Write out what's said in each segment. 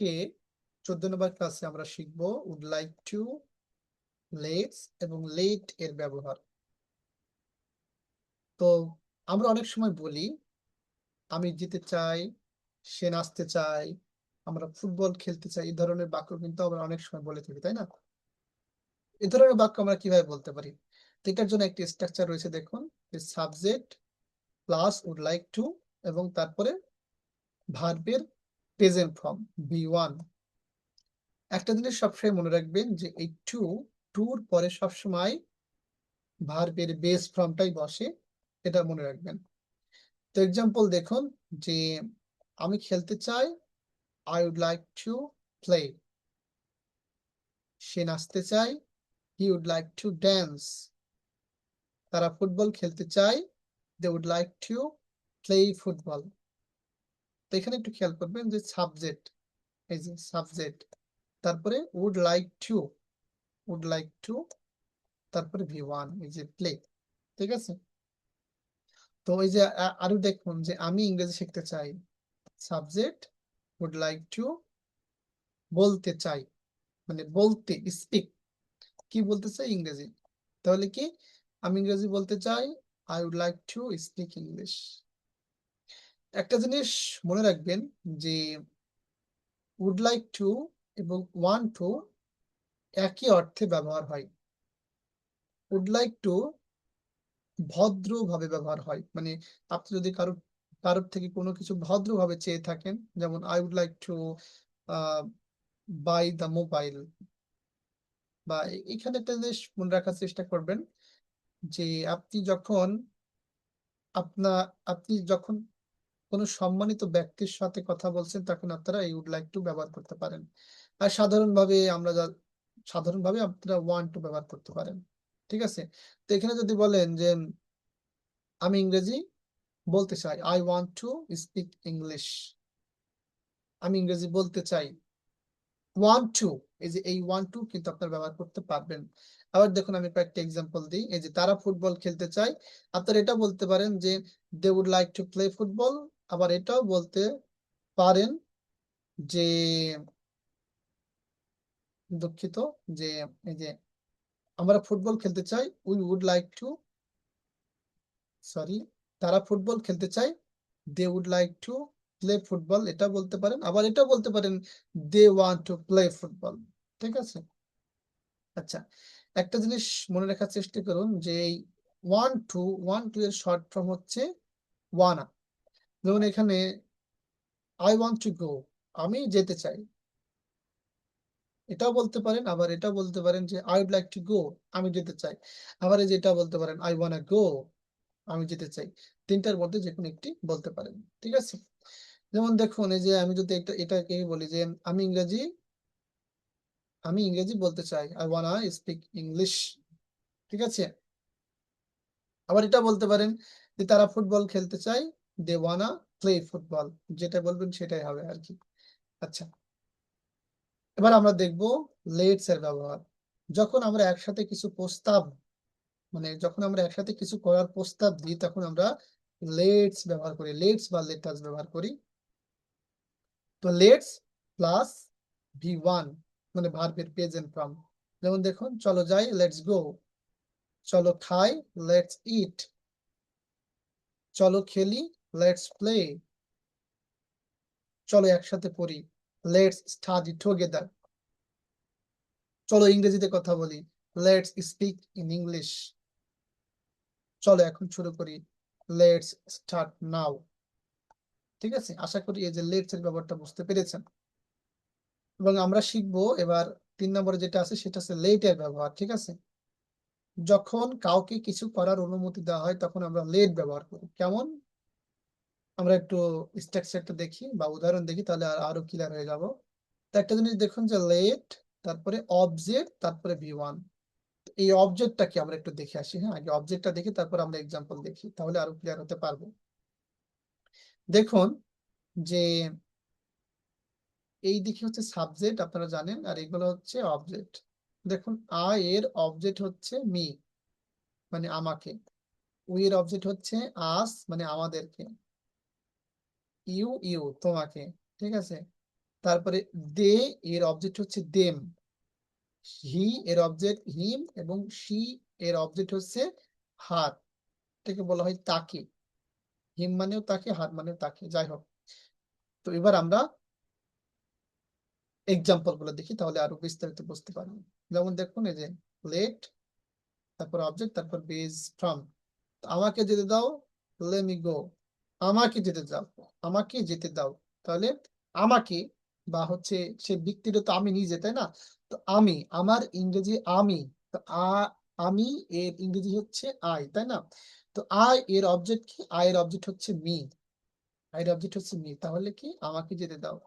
আজকে 14 নম্বর ক্লাসে আমরা শিখব উড লাইক টু, লেটস এবং লেট এর ব্যবহার। তো আমরা অনেক সময় বলি আমি যেতে চাই, সে নাচতে চাই, আমরা ফুটবল খেলতে চাই, এই ধরনের বাক্য কিন্তু আমরা অনেক সময় বলে থাকি, তাই না? এই ধরনের বাক্য আমরা কিভাবে বলতে পারি? তো এটার জন্য একটি স্ট্রাকচার রয়েছে, দেখুন। Subject plus would like to এবং তারপরে ভার্বের প্রেজেন্ট ফর্ম V1। একটা জিনিস সবসময় মনে রাখবেন যে এই টুর পরে সবসময় ভার্বের বেস ফর্মটাই বসে, এটা মনে রাখবেন। তো এক্সাম্পল দেখুন যে আমি খেলতে চাই, I would like to play. সে নাচতে চায়, he would like to dance. তারা ফুটবল খেলতে চায়, they would like to play football. তো এখানে একটু খেয়াল করবেন যে সাবজেক্ট, এই যে সাবজেক্ট, তারপরে উড লাইক টু তারপরে V1, এই যে প্লে। ঠিক আছে? তো এই যে আরো দেখুন যে আমি ইংরেজি শিখতে চাই, সাবজেক্ট উড লাইক টু, বলতে চাই মানে বলতে, স্পিক, কি বলতে চাই? ইংরেজি। তাহলে কি আমি ইংরেজি বলতে চাই, I would like to speak English. একটা জিনিস মনে রাখবেন যে উড লাইক টু এবং ওয়ান্ট টু একই অর্থে ব্যবহার হয়। উড লাইক টু ভদ্রভাবে ব্যবহার হয়, মানে আপনি যদি কারোর থেকে কোনো কিছু ভদ্রভাবে চেয়ে থাকেন, যেমন I would like to buy the mobile, বা এখানে একটা জিনিস মনে রাখার চেষ্টা করবেন যে আপনি যখন আপনি যখন কোনো সম্মানিত ব্যক্তির সাথে কথা বলছেন তখন আপনারা এই উড লাইক টু ব্যবহার করতে পারেন। আর সাধারণভাবে আপনারা ওয়ান্ট টু ব্যবহার করতে পারেন। ঠিক আছে? তো এখানে যদি বলেন যে আমি ইংরেজি বলতে চাই, I want two speak English, আমি ইংরেজি বলতে চাই, ওয়ান্ট টু, এই যে এই ওয়ান্ট টু কিন্তু আপনারা ব্যবহার করতে পারবেন। আবার দেখুন আমি কয়েকটা এক্সাম্পল দিই। এই যে তারা ফুটবল খেলতে চায়, আপনারা এটা বলতে পারেন যে they would like to play football. আবার এটাও বলতে পারেন যে, দুঃখিত, যে এই যে আমরা ফুটবল খেলতে চাই, we would like to, sorry, তারা ফুটবল খেলতে চায়, they would like to play football, এটা বলতে পারেন। আবার এটা বলতে পারেন they want to play football. ঠিক আছে? আচ্ছা, একটা জিনিস মনে রাখার চেষ্টা করুন যে এই ওয়ান টু এর শর্ট ফর্ম হচ্ছে ওয়ানা। যেমন এখানে আই ওয়ান্ট টু গো, আমি যেতে চাই, এটাও বলতে পারেন। আবার এটাও বলতে পারেন যে I would like to go, আমি যেতে চাই। আবার এই যে এটা বলতে পারেন আই ওয়ানা গো, আমি যেতে চাই। তিনটার মধ্যে যে কোনো একটি বলতে পারেন। ঠিক আছে? যেমন দেখুন এই যে আমি যদি এটাকে বলি যে আমি ইংরেজি বলতে চাই, আই ওয়ানা স্পিক ইংলিশ। ঠিক আছে? আবার এটা বলতে পারেন যে তারা ফুটবল খেলতে চায়, দে ওয়ানা প্লে ফুটবল। যেটা বলবেন সেটাই হবে আর কি। আচ্ছা, এবার আমরা দেখব লেটস এর ব্যবহার। যখন আমরা একসাথে কিছু প্রস্তাব, মানে যখন আমরা একসাথে কিছু করার প্রস্তাব দিই তখন আমরা লেটস ব্যবহার করি, লেটস বা লেটাস ব্যবহার করি। তো লেটস প্লাস V1 মানে ভার্বের প্রেজেন্ট ফর্ম। যেমন দেখুন, চলো যাই, লেটস গো। চলো খাই, লেটস ইট। চলো খেলি, লেটস প্লে। চলো একসাথে পড়ি, লেটস স্টাডি টুগেদার। চলো ইংরেজিতে কথা বলি, লেটস স্পিক ইন ইংলিশ। চলো এখন শুরু করি, লেটস স্টার্ট নাও। ঠিক আছে? আশা করি এই যে লেটস এর ব্যাপারটা বুঝতে পেরেছেন। এবং আমরা শিখবো এবার 3 নম্বরে যেটা আছে সেটা হচ্ছে লেট এর ব্যবহার। ঠিক আছে? যখন কাউকে কিছু করার অনুমতি দেওয়া হয় তখন আমরা লেট ব্যবহার করি। কেমন? আমরা একটু স্ট্রাকচারটা দেখি বা উদাহরণ দেখি, তাহলে আরো ক্লিয়ার হয়ে যাব। তো একটা জিনিস দেখুন যে লেট, তারপরে অবজেক্ট, তারপরে V1। এই অবজেক্টটা কি আমরা একটু দেখে আসি। হ্যাঁ, আগে অবজেক্টটা দেখি, তারপর আমরা এক্সাম্পল দেখি, তাহলে আরো ক্লিয়ার হতে পারবো। দেখুন যে এই দিকে হচ্ছে সাবজেক্ট, আপনারা জানেন, আর এগুলো হচ্ছে অবজেক্ট। দেখুন আই এর অবজেক্ট হচ্ছে মি, মানে আমাকে। উই এর অবজেক্ট হচ্ছে আস, মানে আমাদেরকে। ইউ তোমাকে। ঠিক আছে? তারপরে দে এর অবজেক্ট হচ্ছে দেম, হি এর অবজেক্ট হিম, এবং শি এর অবজেক্ট হচ্ছে হার। এটাকে বলা হয় তাকে। হিম মানেও তাকে, হার মানেও তাকে, যাই হোক। তো এবার আমরা এক্সাম্পল গুলো দেখি, তাহলে আরো বিস্তারিত বুঝতে পারবো। যেমন দেখুন, এই যে লেট, তারপর অবজেক্ট, তারপর বেস ফ্রম। আমাকে যেতে দাও, লেট মি গো। আমাকে যেতে দাও, আমাকে যেতে দাও। তাহলে আমাকে বা হচ্ছে সে ব্যক্তিটা তো আমি নিজে, তাই না? তো আমি, আমার ইংরেজি আমি, তো আমি এর ইংরেজি হচ্ছে আই, তাই না? তো আই এর অবজেক্ট কি? আই এর অবজেক্ট হচ্ছে মি, আই এর অবজেক্ট হচ্ছে মি। তাহলে কি আমাকে যেতে দাও।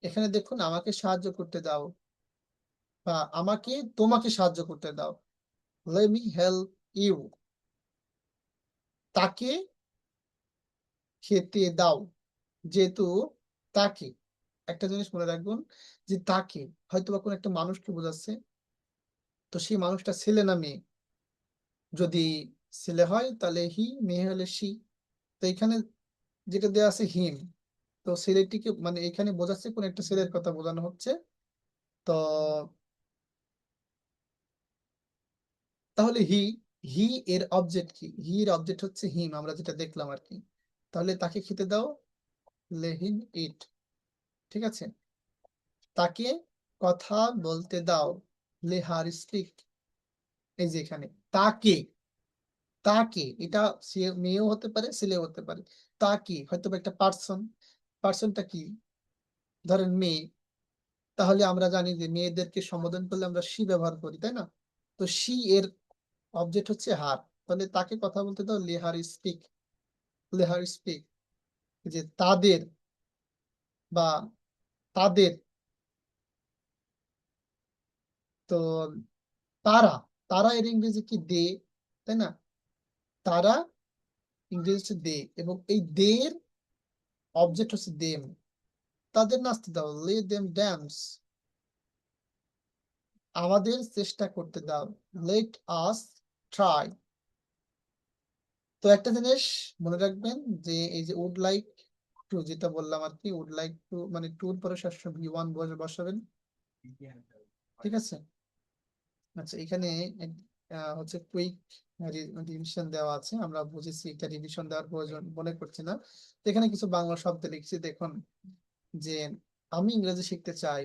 এখানে দেখুন, আমাকে সাহায্য করতে দাও বা আমাকে তোমাকে সাহায্য করতে দাও, লেট মি হেল্প ইউ। তাকে খেতে দাও, যেহেতু তাকে, একটা জিনিস মনে রাখবেন যে তাকে হয়তো বা কোনো একটা মানুষকে বোঝাচ্ছে, তো সেই মানুষটা ছেলে না মেয়ে। যদি ছেলে হয় তাহলে হি, মেয়ে হলে সি। তো এখানে যেটা দেওয়া আছে হিম, তো ছেলেটিকে মানে এখানে বোঝাচ্ছে কোন একটা ছেলের কথা বোঝানো হচ্ছে। তো তাহলে হি, হি এর অবজেক্ট কি? হি এর অবজেক্ট হচ্ছে হিম, আমরা যেটা দেখলাম আর কি। তাহলে তাকে খেতে দাও, লে হিম ইট। ঠিক আছে। তাকে কথা বলতে দাও, লে হার স্পিক। এই যে এখানে তাকে, তাকে এটা সে মেয়েও হতে পারে, ছেলেও হতে পারে। তাকে হয়তো বা একটা পার্সন, পার্সনটা কি, ধরেন মেয়ে। তাহলে আমরা জানি যে মেয়েদেরকে সম্বোধন করলে আমরা শি ব্যবহার করি, তাই না? তো শি এর অবজেক্ট হচ্ছে হার। তাহলে তাকে কথা বলতে দাও, লেহার স্পিক, লেহার স্পিক। যে তাদের বা তাদের, তো তারা, তারা এর ইংরেজি কি? দে, তাই না? তারা ইংরেজি হচ্ছে দে, এবং এই দের অবজেক্ট হচ্ছে দেম। তাদের নাচতে দাও, লে দেম ড্যান্স। আমাদের চেষ্টা করতে দাও, লেট আস ট্রাই। তো একটা জিনিস মনে রাখবেন যে এই যে উড লাইক টু যেটা বললাম আর কি, উড লাইক টু মানে টুর পরে শেষে ভি ওয়ান বসাবেন। ঠিক আছে। আচ্ছা, এখানে হচ্ছে কুইক রিভিশন দেওয়া আছে, আমরা বুঝেছি, এটা রিভিশন দেওয়ার প্রয়োজন মনে করছি না। তো এখানে কিছু বাংলা শব্দ লিখছি দেখুন, যে আমি ইংরেজি শিখতে চাই,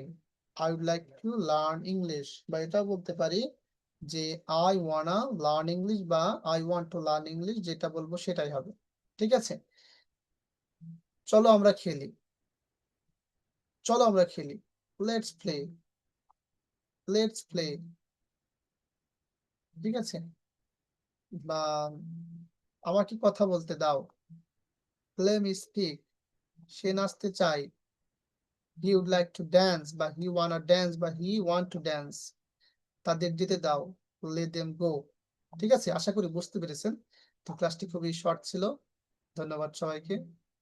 I would like to learn English. বা এটাও বলতে পারি যে আই ওয়ানা লার্ন ইংলিশ, বা I want to learn English, যেটা বলবো সেটাই হবে। ঠিক আছে। চলো আমরা খেলি, চলো আমরা খেলি, লেটস প্লে, লেটস প্লে। ঠিক আছে। বা আমাকে কথা বলতে দাও, লেট মি স্পিক। সে নাচতে চায়, he would like to dance, বা হি ওয়ানা ড্যান্স, বা হি ওয়ান্ট টু ড্যান্স। তাদের যেতে দাও, লেট দেম গো। ঠিক আছে, আশা করি বুঝতে পেরেছেন। তো ক্লাসটি খুবই শর্ট ছিল। ধন্যবাদ সবাইকে।